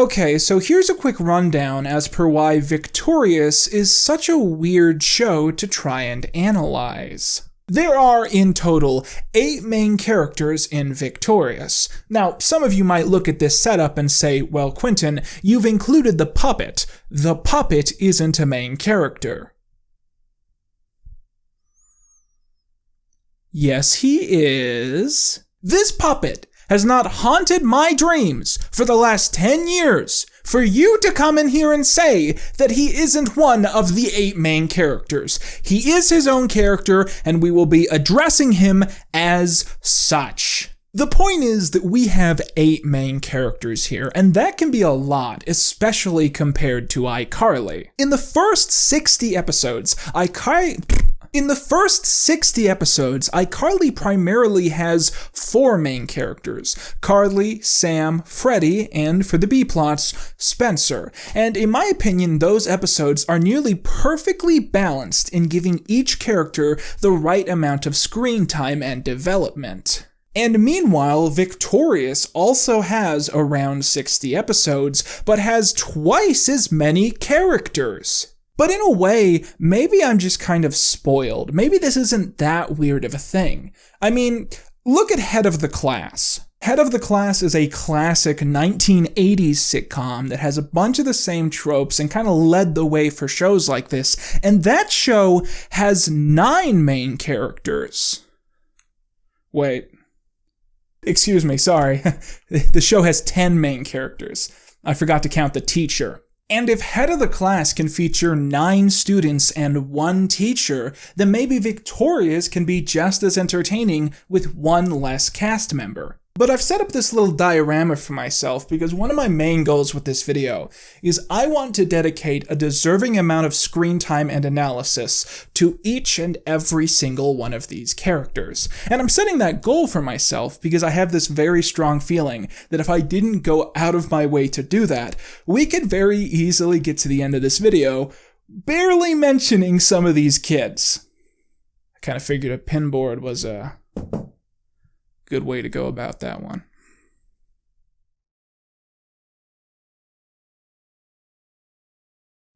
Okay, so here's a quick rundown as per why Victorious is such a weird show to try and analyze. There are, in total, 8 main characters in Victorious. Now, some of you might look at this setup and say, well, Quentin, you've included the puppet. The puppet isn't a main character. Yes, he is. This puppet has not haunted my dreams for the last 10 years. For you to come in here and say that he isn't one of the 8 main characters. He is his own character, and we will be addressing him as such. The point is that we have 8 main characters here, and that can be a lot, especially compared to iCarly. In the first 60 episodes, iCarly primarily has 4 main characters: Carly, Sam, Freddie, and for the B-plots, Spencer. And in my opinion, those episodes are nearly perfectly balanced in giving each character the right amount of screen time and development. And meanwhile, Victorious also has around 60 episodes, but has twice as many characters. But in a way, maybe I'm just kind of spoiled. Maybe this isn't that weird of a thing. I mean, look at Head of the Class. Head of the Class is a classic 1980s sitcom that has a bunch of the same tropes and kind of led the way for shows like this. And that show has 9 main characters. Wait. Excuse me, sorry. The show has 10 main characters. I forgot to count the teacher. And if Head of the Class can feature 9 students and 1 teacher, then maybe Victorious can be just as entertaining with 1 less cast member. But I've set up this little diorama for myself because one of my main goals with this video is I want to dedicate a deserving amount of screen time and analysis to each and every single one of these characters. And I'm setting that goal for myself because I have this very strong feeling that if I didn't go out of my way to do that, we could very easily get to the end of this video barely mentioning some of these kids. I kind of figured a pinboard was a good way to go about that one.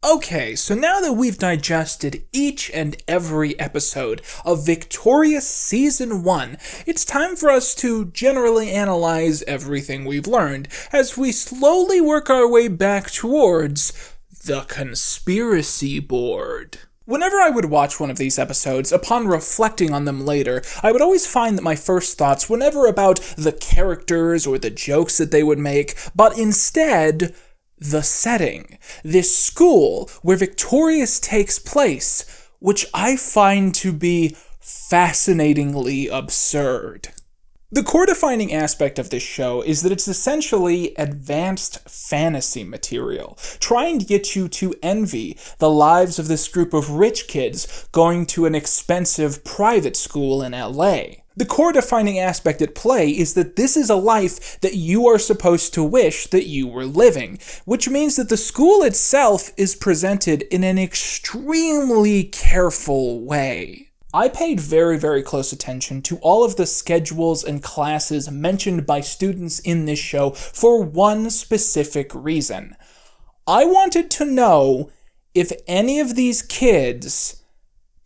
Okay, so now that we've digested each and every episode of Victorious Season 1, it's time for us to generally analyze everything we've learned as we slowly work our way back towards the conspiracy board. Whenever I would watch one of these episodes, upon reflecting on them later, I would always find that my first thoughts were never about the characters or the jokes that they would make, but instead, the setting. This school where Victorious takes place, which I find to be fascinatingly absurd. The core-defining aspect of this show is that it's essentially advanced fantasy material, trying to get you to envy the lives of this group of rich kids going to an expensive private school in LA. The core-defining aspect at play is that this is a life that you are supposed to wish that you were living, which means that the school itself is presented in an extremely careful way. I paid very, very close attention to all of the schedules and classes mentioned by students in this show for one specific reason. I wanted to know if any of these kids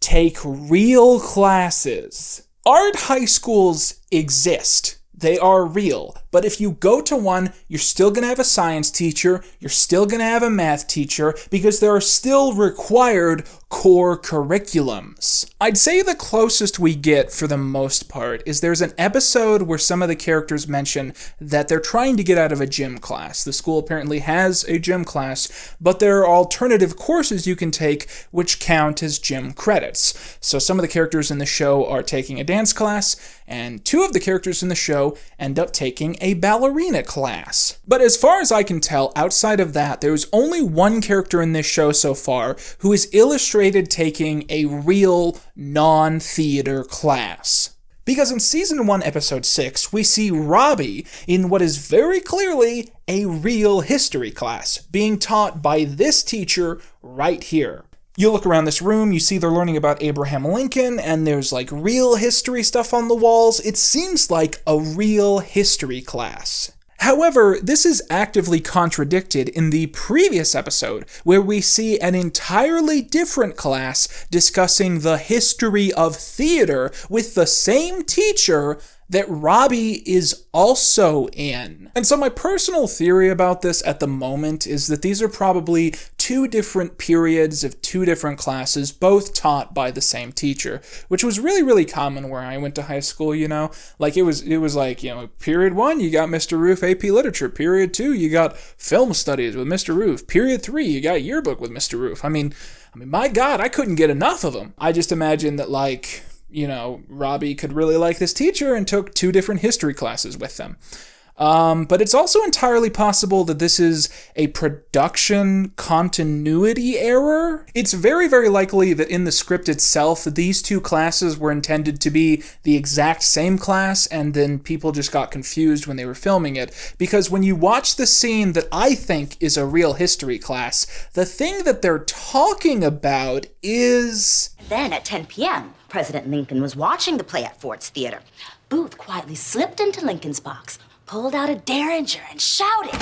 take real classes. Art high schools exist. They are real. But if you go to one, you're still going to have a science teacher, you're still going to have a math teacher, because there are still required core curriculums. I'd say the closest we get, for the most part, is there's an episode where some of the characters mention that they're trying to get out of a gym class. The school apparently has a gym class, but there are alternative courses you can take which count as gym credits. So some of the characters in the show are taking a dance class, and 2 of the characters in the show end up taking a ballerina class. But as far as I can tell, outside of that, there's only one character in this show so far who is illustrated taking a real non-theater class. Because in Season 1, Episode 6, we see Robbie in what is very clearly a real history class, being taught by this teacher right here. You look around this room, you see they're learning about Abraham Lincoln, and there's like real history stuff on the walls. It seems like a real history class. However, this is actively contradicted in the previous episode, where we see an entirely different class discussing the history of theater with the same teacher that Robbie is also in. And so my personal theory about this at the moment is that these are probably two different periods of two different classes, both taught by the same teacher, which was really, really common where I went to high school, Like, it was like, period 1, you got Mr. Roof AP Literature. Period 2, you got Film Studies with Mr. Roof. Period 3, you got Yearbook with Mr. Roof. I mean, my God, I couldn't get enough of them. I just imagine that, Robbie could really like this teacher and took two different history classes with them. But it's also entirely possible that this is a production continuity error. It's very, very likely that in the script itself, these two classes were intended to be the exact same class, and then people just got confused when they were filming it. Because when you watch the scene that I think is a real history class, the thing that they're talking about is... Then at 10 p.m., President Lincoln was watching the play at Ford's Theater. Booth quietly slipped into Lincoln's box, pulled out a Derringer, and shouted,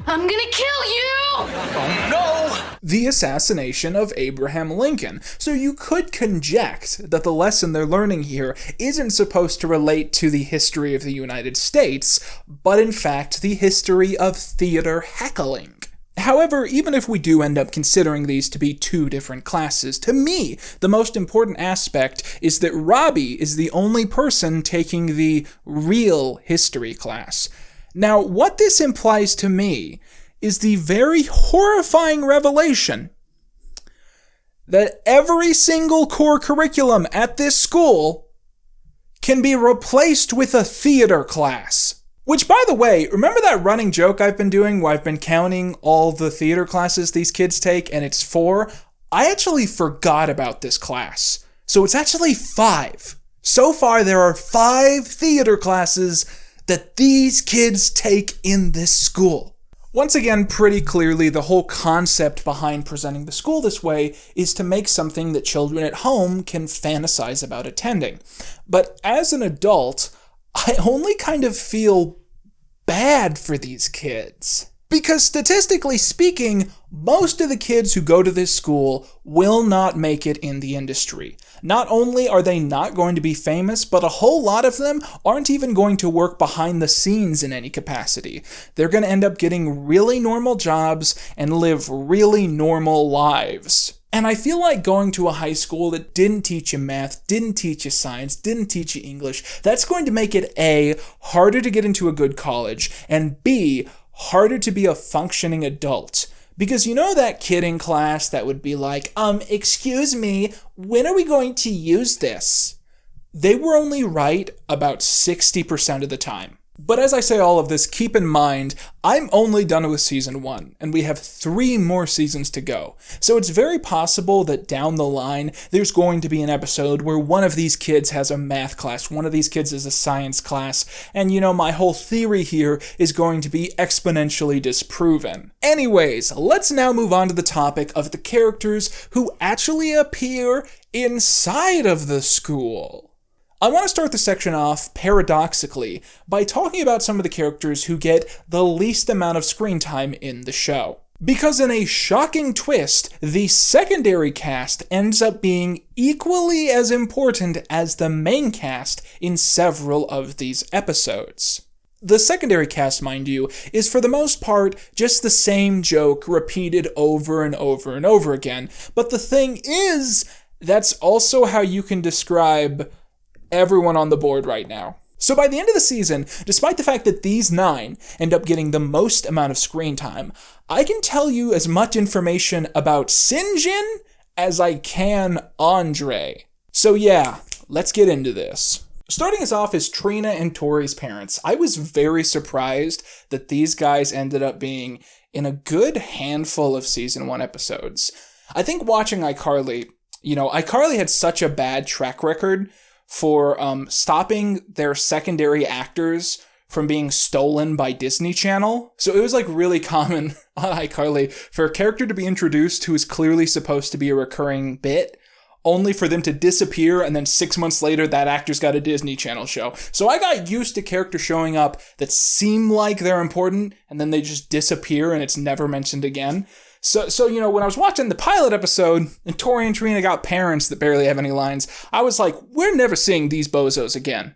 "I'm gonna kill you!" Oh, no! The assassination of Abraham Lincoln. So you could conject that the lesson they're learning here isn't supposed to relate to the history of the United States, but in fact the history of theater heckling. However, even if we do end up considering these to be two different classes, to me, the most important aspect is that Robbie is the only person taking the real history class. Now, what this implies to me is the very horrifying revelation that every single core curriculum at this school can be replaced with a theater class. Which, by the way, remember that running joke I've been doing where I've been counting all the theater classes these kids take, and it's 4? I actually forgot about this class. So it's actually 5. So far, there are 5 theater classes that these kids take in this school. Once again, pretty clearly, the whole concept behind presenting the school this way is to make something that children at home can fantasize about attending. But as an adult, I only kind of feel bad for these kids. Because statistically speaking, most of the kids who go to this school will not make it in the industry. Not only are they not going to be famous, but a whole lot of them aren't even going to work behind the scenes in any capacity. They're going to end up getting really normal jobs and live really normal lives. And I feel like going to a high school that didn't teach you math, didn't teach you science, didn't teach you English, that's going to make it A, harder to get into a good college, and B, harder to be a functioning adult. Because you know that kid in class that would be like, excuse me, when are we going to use this? They were only right about 60% of the time. But as I say all of this, keep in mind, I'm only done with season 1, and we have 3 more seasons to go. So it's very possible that down the line, there's going to be an episode where one of these kids has a math class, one of these kids has a science class, and my whole theory here is going to be exponentially disproven. Anyways, let's now move on to the topic of the characters who actually appear inside of the school. I want to start the section off, paradoxically, by talking about some of the characters who get the least amount of screen time in the show. Because in a shocking twist, the secondary cast ends up being equally as important as the main cast in several of these episodes. The secondary cast, mind you, is for the most part just the same joke repeated over and over and over again. But the thing is, that's also how you can describe everyone on the board right now. So by the end of the season, despite the fact that these 9 end up getting the most amount of screen time, I can tell you as much information about Sinjin as I can Andre. So yeah, let's get into this. Starting us off is Trina and Tori's parents. I was very surprised that these guys ended up being in a good handful of season 1 episodes. I think watching iCarly, iCarly had such a bad track record for stopping their secondary actors from being stolen by Disney Channel. So it was really common on iCarly for a character to be introduced who is clearly supposed to be a recurring bit, only for them to disappear, and then 6 months later, that actor's got a Disney Channel show. So I got used to characters showing up that seem like they're important, and then they just disappear and it's never mentioned again. So when I was watching the pilot episode, and Tori and Trina got parents that barely have any lines, I was like, we're never seeing these bozos again.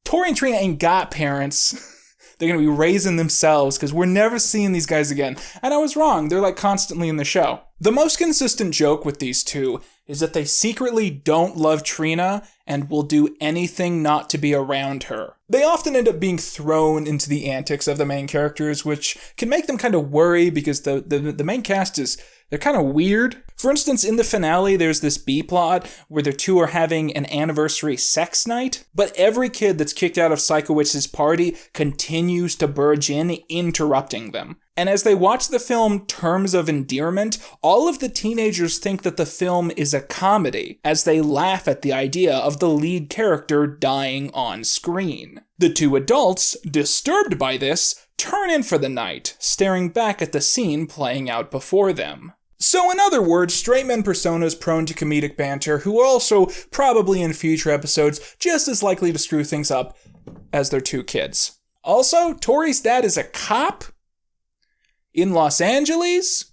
Tori and Trina ain't got parents. They're going to be raising themselves because we're never seeing these guys again. And I was wrong. They're like constantly in the show. The most consistent joke with these two is that they secretly don't love Trina and will do anything not to be around her. They often end up being thrown into the antics of the main characters, which can make them kind of worry because the main cast they're kind of weird. For instance, in the finale, there's this B-plot where the two are having an anniversary sex night, but every kid that's kicked out of Sikowitz's party continues to barge in, interrupting them. And as they watch the film Terms of Endearment, all of the teenagers think that the film is a comedy, as they laugh at the idea of the lead character dying on screen. The two adults, disturbed by this, turn in for the night, staring back at the scene playing out before them. So in other words, straight men personas prone to comedic banter who are also probably in future episodes just as likely to screw things up as their two kids. Also, Tori's dad is a cop in Los Angeles,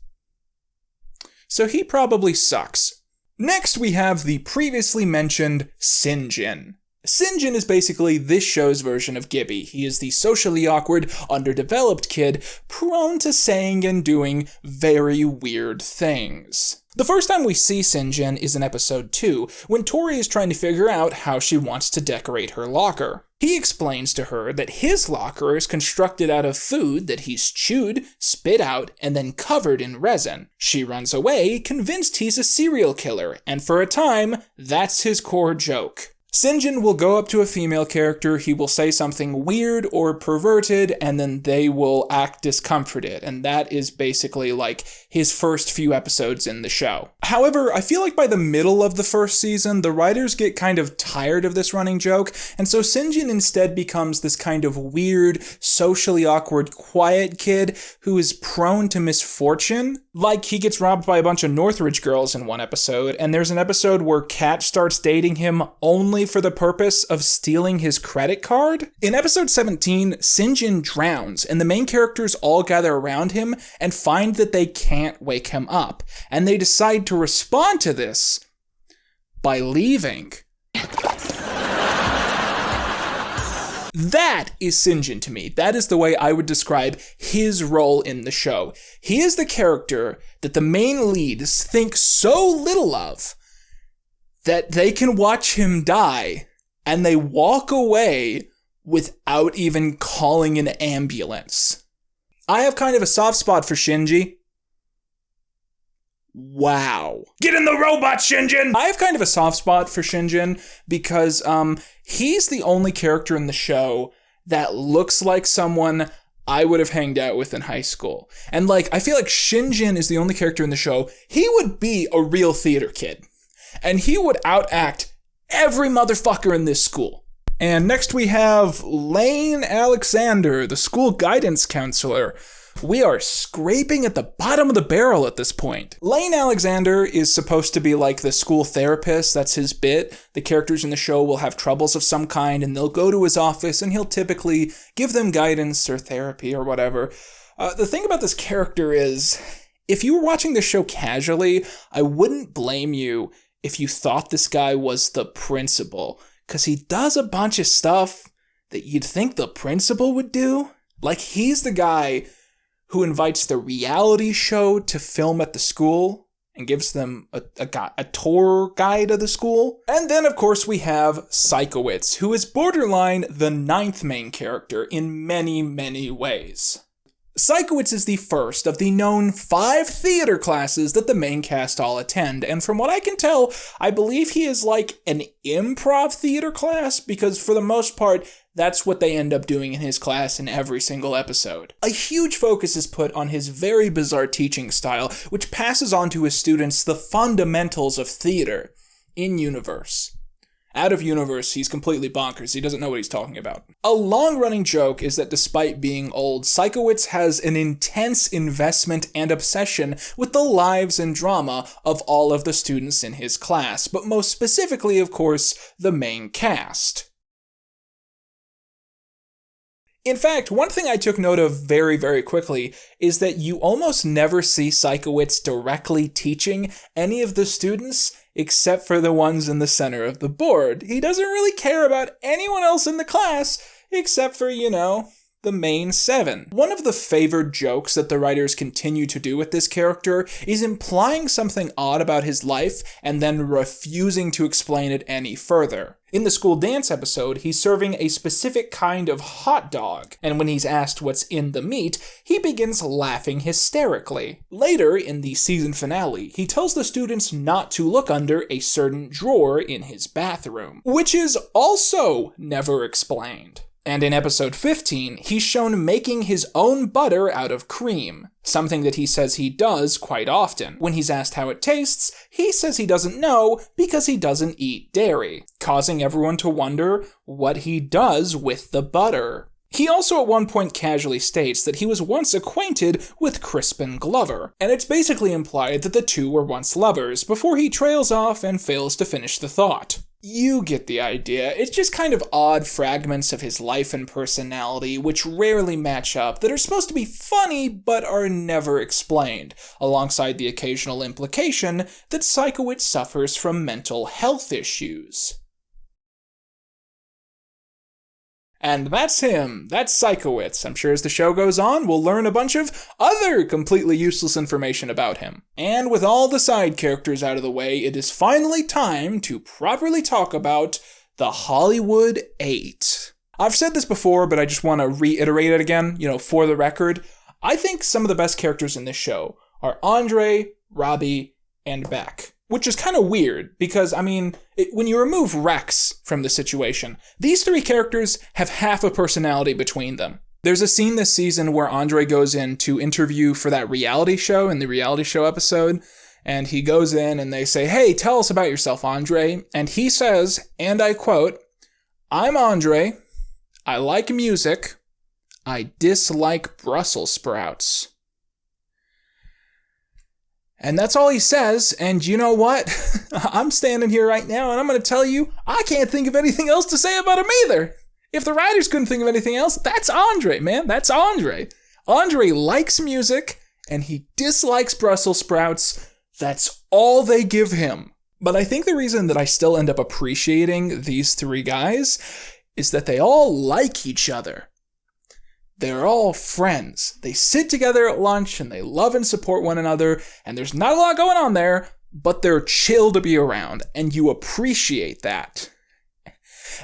so he probably sucks. Next we have the previously mentioned Sinjin. Sinjin is basically this show's version of Gibby. He is the socially awkward, underdeveloped kid prone to saying and doing very weird things. The first time we see Sinjin is in episode 2, when Tori is trying to figure out how she wants to decorate her locker. He explains to her that his locker is constructed out of food that he's chewed, spit out, and then covered in resin. She runs away, convinced he's a serial killer, and for a time, that's his core joke. Sinjin will go up to a female character, he will say something weird or perverted, and then they will act discomforted, and that is basically like his first few episodes in the show. However, I feel like by the middle of the first season, the writers get kind of tired of this running joke, and so Sinjin instead becomes this kind of weird, socially awkward, quiet kid who is prone to misfortune. Like, he gets robbed by a bunch of Northridge girls in one episode, and there's an episode where Kat starts dating him only for the purpose of stealing his credit card. In episode 17, Sinjin drowns, and the main characters all gather around him and find that they can't wake him up, and they decide to respond to this by leaving. That is Sinjin to me. That is the way I would describe his role in the show. He is the character that the main leads think so little of that they can watch him die and they walk away without even calling an ambulance. I have kind of a soft spot for Shinji. Wow. Get in the robot, Shinjin! I have kind of a soft spot for Shinjin because he's the only character in the show that looks like someone I would have hanged out with in high school. And I feel like Shinjin is the only character in the show. He would be a real theater kid. And he would outact every motherfucker in this school. And next we have Lane Alexander, the school guidance counselor. We are scraping at the bottom of the barrel at this point. Lane Alexander is supposed to be like the school therapist. That's his bit. The characters in the show will have troubles of some kind and they'll go to his office and he'll typically give them guidance or therapy or whatever. The thing about this character is, if you were watching the show casually, I wouldn't blame you if you thought this guy was the principal, because he does a bunch of stuff that you'd think the principal would do. Like, he's the guy who invites the reality show to film at the school and gives them a tour guide of the school. And then, of course, we have Sikowitz, who is borderline the 9th main character in many, many ways. Sikowitz is the first of the known 5 theater classes that the main cast all attend, and from what I can tell, I believe he is like an improv theater class, because for the most part, that's what they end up doing in his class in every single episode. A huge focus is put on his very bizarre teaching style, which passes on to his students the fundamentals of theater in universe. Out of universe, he's completely bonkers. He doesn't know what he's talking about. A long-running joke is that despite being old, Sikowitz has an intense investment and obsession with the lives and drama of all of the students in his class, but most specifically, of course, the main cast. In fact, one thing I took note of very, very quickly is that you almost never see Sikowitz directly teaching any of the students except for the ones in the center of the board. He doesn't really care about anyone else in the class except for, the main 7. One of the favored jokes that the writers continue to do with this character is implying something odd about his life and then refusing to explain it any further. In the school dance episode, he's serving a specific kind of hot dog, and when he's asked what's in the meat, he begins laughing hysterically. Later, in the season finale, he tells the students not to look under a certain drawer in his bathroom, which is also never explained. And in episode 15, he's shown making his own butter out of cream, something that he says he does quite often. When he's asked how it tastes, he says he doesn't know because he doesn't eat dairy, causing everyone to wonder what he does with the butter. He also at one point casually states that he was once acquainted with Crispin Glover, and it's basically implied that the two were once lovers before he trails off and fails to finish the thought. You get the idea. It's just kind of odd fragments of his life and personality which rarely match up, that are supposed to be funny but are never explained, alongside the occasional implication that Sikowitz suffers from mental health issues. And that's him. That's Sikowitz. I'm sure as the show goes on, we'll learn a bunch of other completely useless information about him. And with all the side characters out of the way, it is finally time to properly talk about the Hollywood 8. I've said this before, but I just want to reiterate it again, for the record. I think some of the best characters in this show are Andre, Robbie, and Beck. Which is kind of weird, because, when you remove Rex from the situation, these 3 characters have half a personality between them. There's a scene this season where Andre goes in to interview for that reality show in the reality show episode, and he goes in and they say, "Hey, tell us about yourself, Andre." And he says, and I quote, "I'm Andre. I like music. I dislike Brussels sprouts." And that's all he says, and you know what? I'm standing here right now, and I'm going to tell you, I can't think of anything else to say about him either. If the writers couldn't think of anything else, that's Andre, man. That's Andre. Andre likes music, and he dislikes Brussels sprouts. That's all they give him. But I think the reason that I still end up appreciating these 3 guys is that they all like each other. They're all friends. They sit together at lunch and they love and support one another, and there's not a lot going on there, but they're chill to be around, and you appreciate that.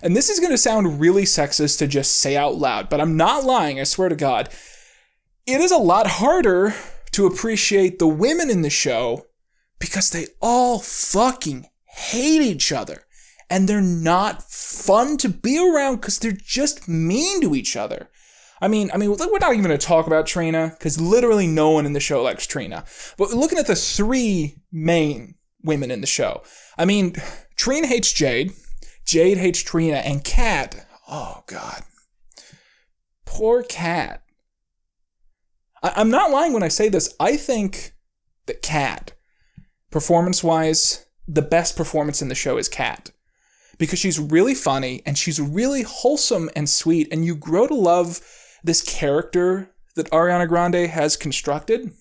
And this is going to sound really sexist to just say out loud, but I'm not lying, I swear to God. It is a lot harder to appreciate the women in the show because they all fucking hate each other, and they're not fun to be around because they're just mean to each other. I mean, we're not even going to talk about Trina, because literally no one in the show likes Trina. But looking at the 3 main women in the show, Trina hates Jade, Jade hates Trina, and Kat, oh God. Poor Kat. I'm not lying when I say this. I think that Kat, performance-wise, the best performance in the show is Kat. Because she's really funny, and she's really wholesome and sweet, and you grow to love this character that Ariana Grande has constructed.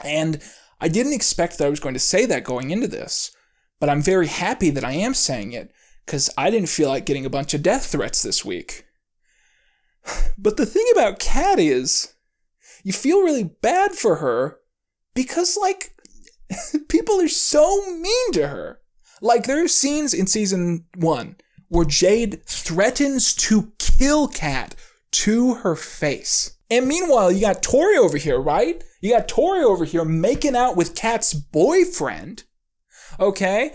And I didn't expect that I was going to say that going into this, but I'm very happy that I am saying it, because I didn't feel like getting a bunch of death threats this week. But the thing about Kat is, you feel really bad for her, because, people are so mean to her. There are scenes in season 1 where Jade threatens to kill Kat to her face. And meanwhile, you got Tori over here, right? You got Tori over here making out with Kat's boyfriend, okay?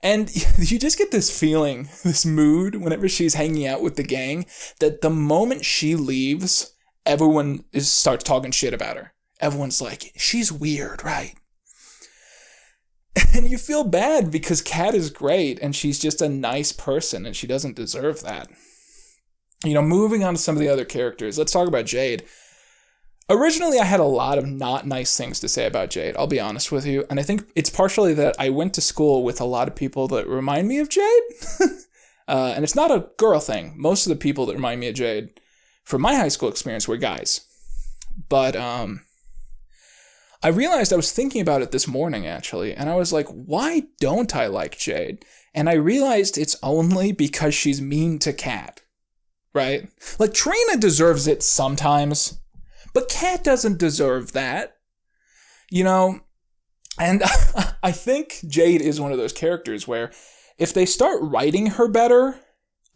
And you just get this feeling, this mood, whenever she's hanging out with the gang, that the moment she leaves, everyone starts talking shit about her. Everyone's like, she's weird, right? And you feel bad because Kat is great and she's just a nice person and she doesn't deserve that. Moving on to some of the other characters, let's talk about Jade. Originally, I had a lot of not nice things to say about Jade, I'll be honest with you. And I think it's partially that I went to school with a lot of people that remind me of Jade. And it's not a girl thing. Most of the people that remind me of Jade from my high school experience were guys. But I realized I was thinking about it this morning, actually, and I was like, why don't I like Jade? And I realized it's only because she's mean to Kat, right? Like, Trina deserves it sometimes, but Kat doesn't deserve that, And I think Jade is one of those characters where if they start writing her better,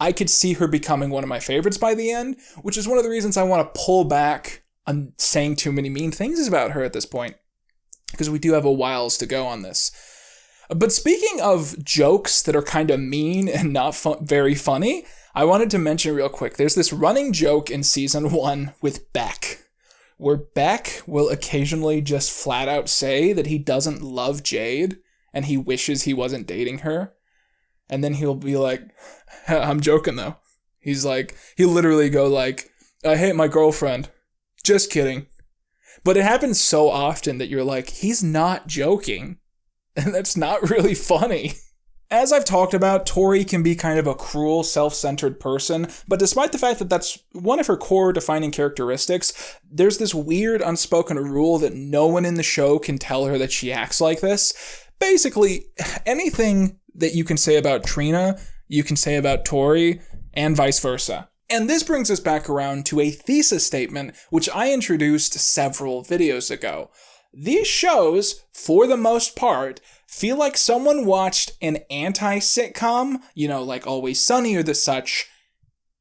I could see her becoming one of my favorites by the end, which is one of the reasons I want to pull back on saying too many mean things about her at this point, because we do have a whiles to go on this. But speaking of jokes that are kind of mean and not very funny, I wanted to mention real quick, there's this running joke in season 1 with Beck, where Beck will occasionally just flat out say that he doesn't love Jade and he wishes he wasn't dating her. And then he'll be like, I'm joking though. He'll literally go like, I hate my girlfriend. Just kidding. But it happens so often that you're like, he's not joking. And that's not really funny. As I've talked about, Tori can be kind of a cruel, self-centered person, but despite the fact that that's one of her core defining characteristics, there's this weird unspoken rule that no one in the show can tell her that she acts like this. Basically, anything that you can say about Trina, you can say about Tori, and vice versa. And this brings us back around to a thesis statement, which I introduced several videos ago. These shows, for the most part, feel like someone watched an anti-sitcom, like Always Sunny or the such,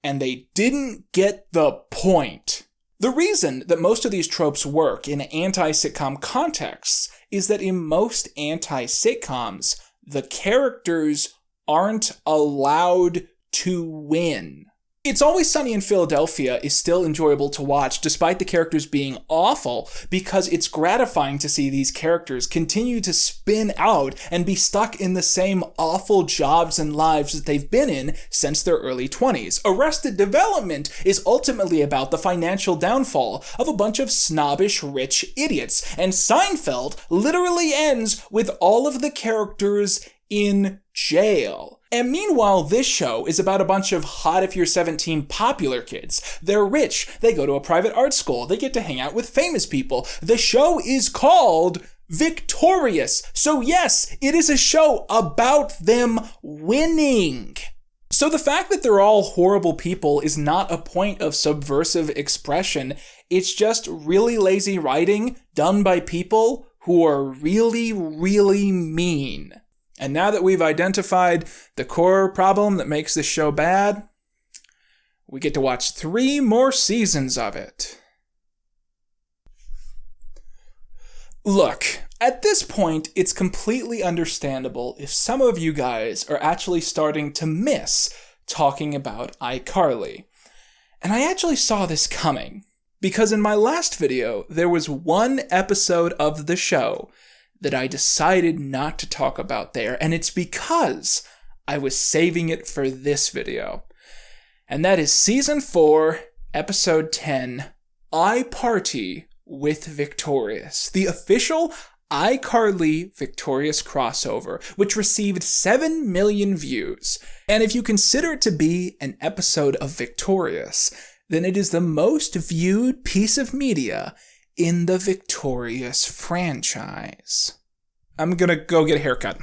and they didn't get the point. The reason that most of these tropes work in anti-sitcom contexts is that in most anti-sitcoms, the characters aren't allowed to win. It's Always Sunny in Philadelphia is still enjoyable to watch despite the characters being awful, because it's gratifying to see these characters continue to spin out and be stuck in the same awful jobs and lives that they've been in since their early 20s. Arrested Development is ultimately about the financial downfall of a bunch of snobbish rich idiots, and Seinfeld literally ends with all of the characters in jail. And meanwhile, this show is about a bunch of hot if you're 17 popular kids. They're rich, they go to a private art school, they get to hang out with famous people. The show is called Victorious. So yes, it is a show about them winning. So the fact that they're all horrible people is not a point of subversive expression. It's just really lazy writing done by people who are really, really mean. And now that we've identified the core problem that makes this show bad, we get to watch 3 more seasons of it. Look, at this point, it's completely understandable if some of you guys are actually starting to miss talking about iCarly. And I actually saw this coming, because in my last video, there was one episode of the show that I decided not to talk about there, and it's because I was saving it for this video. And that is Season 4, Episode 10, I Party with Victorious, the official iCarly Victorious crossover, which received 7 million views. And if you consider it to be an episode of Victorious, then it is the most viewed piece of media in the Victorious franchise. I'm gonna go get a haircut.